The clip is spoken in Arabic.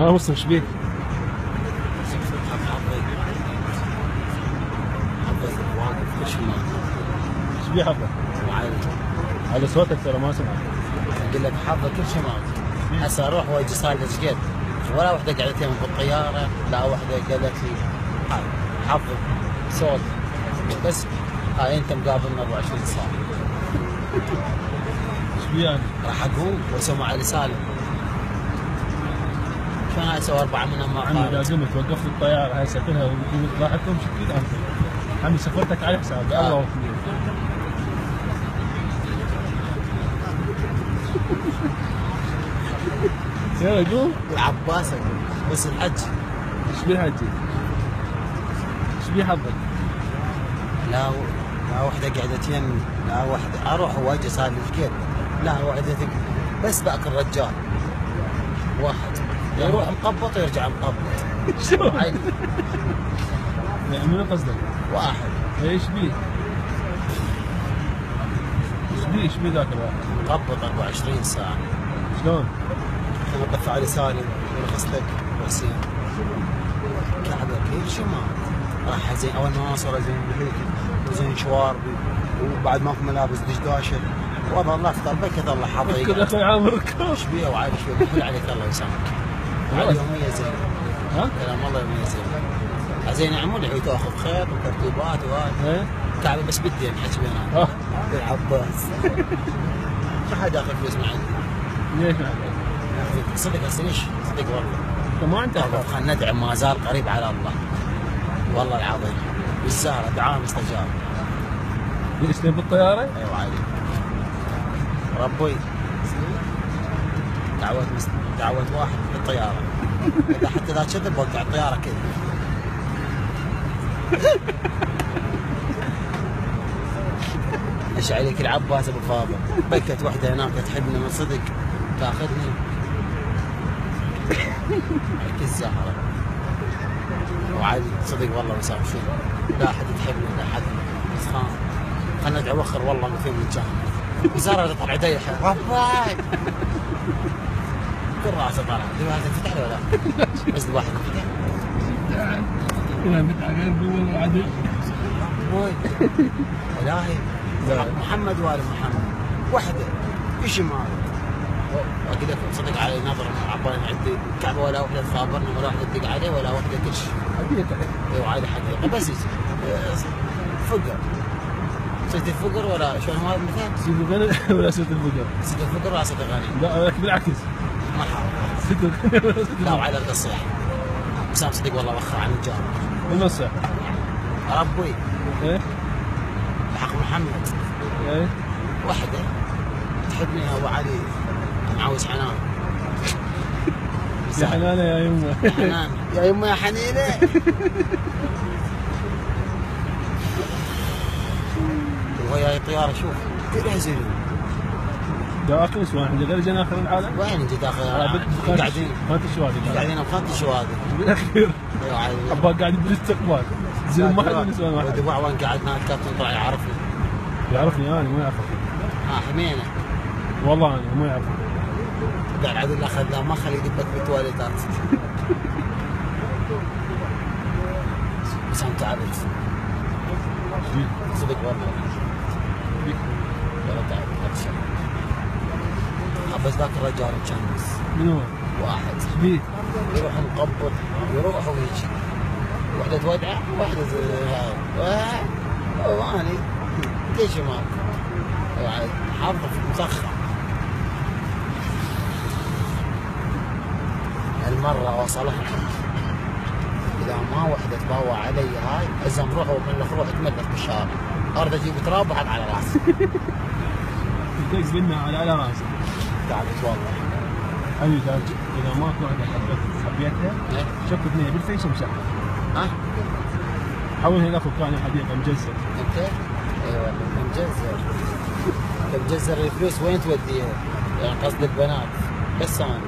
ها مسلم ايش بيك؟ حظك واقف كل شيء ماكو. ايش بيه حظك؟ على صوتك ترى ما سمعت. اقول لك حظك كل شيء ماكو. هسه اروح واجي صار لي ايش قد؟ ولا وحده قعدتين بالطياره، لا وحده قالت لي هاي حظك صوت بس. هاي انت مقابلنا 24 ساعه. ايش بيه يعني؟ راح اقوم واسوي مع علي سالم. شلون هاي اسوي 4 منهم مع عمي خالد؟ اذا قمت وقفت الطياره هاي سافرها راح تمشي اكيد انت. عمي سفرتك على حسابي الله وكيل. يلا قوم. العباس اقول بس الحج. ايش بيه حجي؟ ايش بيه حظك؟ لا وحده قعدتين، لا وحده اروح واجي صار لي ايش قد؟ لا وحده بس باكل رجال واحد يروح مقبط ويرجع مقبط. شو؟ عادي. يعني منو قصدك؟ واحد. ايش بيه؟ ايش بيه ذاك الواحد؟ مقبط 24 ساعة. شلون؟ انا بث علي سالم ورخصتك وحسين. كعبة كل شيء ما راح زين. اول ما وصل زين بهيك وزين شواربي وبعد ماكو ملابس دشداشه. والله الله اختار بك الله حظي. كل اخوي عامرك. ايش بيه وعايش بيه بقول عليك الله يسامحك. على يومية زين. ها؟ كلام الله يومية زين. زين عمود هي تاخذ خيط وترتيبات وهاي. ايه؟ كعبة بس بدي نحكي بيننا. العباس. ما حد ياخذ فلوس من عندي. ليش؟ صدق هسه ليش؟ صدق والله. انت ما انت خلينا ندعم ما زال قريب على الله. والله العظيم. بالزهرة دعاء مستجاب. ليش تبي بالطياره؟ ايوه عادي. ربي دعوة واحد بالطيارة. إذا حتى إذا كذب وقع الطيارة كذا. ايش عليك العباس ابو فاضل. بكت وحده هناك تحبني من صدق تاخذني. عليك الزهرة. وعادي صدق والله ما صار شيء. لا احد تحبني لا احد. بس خلنا ندعو وخر والله ما في من جهه. زهرة تطلع ديحه. رباي. كل راسه طالع. هذا فتح له ولا؟ بس واحد فتح. لا فتح غير دول العدل. وي. الهي. محمد وآل محمد. وحده. ايش ما اقول لك صدق علي نظره عبالي عندي كعبه ولا وحده تخابرنا ولا وحده تدق عليه ولا وحده كل شيء. حقيقة. ايوه عادي حقيقه بس فقر. صيت الفقر ولا شلون هو المثال؟ صيت الغنى ولا صيت الفقر؟ صيت الفقر ولا صيت الغني؟ لا بالعكس. ما حاول. صيت الغنى ولا صيت الفقر؟ لا وعلى القصيح. حسام صدق والله وخر عن الجار. المسح. ربي. ايه؟ بحق محمد. ايه؟ وحده تحبني ابو علي معوز حنان. يا حنانه يا يمه. يا حنان يا يمه يا حنينه. وياي طياره شوف كلها زين. داخل شلون احنا غير جينا اخر العالم؟ وين انت داخل العالم؟ قاعدين خانة الشوادي قاعدين بخانة الشواذي. بالاخير ايوه عادي. عباك قاعد بالاستقبال. زين ما حد يسوي واحد. ودبوع وين قعدنا الكابتن طلع يعرفني. يعرفني انا ما يعرفك. حمينه. والله انا ما يعرفك. قاعد عدل الاخذ لا ما خلي يدبك بالتواليتات. بس انت تعبت. صدق والله. والله تعبت. بس ذاك الرجال مشنس. من هو؟ واحد. ايش بيه؟ يروح مقبض يروح ويجي. وحده تودعه وحده هاي. واني ليش ماكو؟ حظ مسخر. هالمرة وصلها. إذا ما وحدة تباوع علي هاي أزم روح وملخ روح تملخ بالشارع. أرد أجيب تراب وأحط على راسي. تدق بنا على راسي. تعبت والله. حبيبي إذا ماكو وحدة حبيتها شوف اثنين بالفيس ومسحها. ها؟ حول هناك كان حديقة مجزر. أنت؟ أيوة مجزر. مجزر الفلوس وين توديها؟ يعني قصد البنات بس أنا.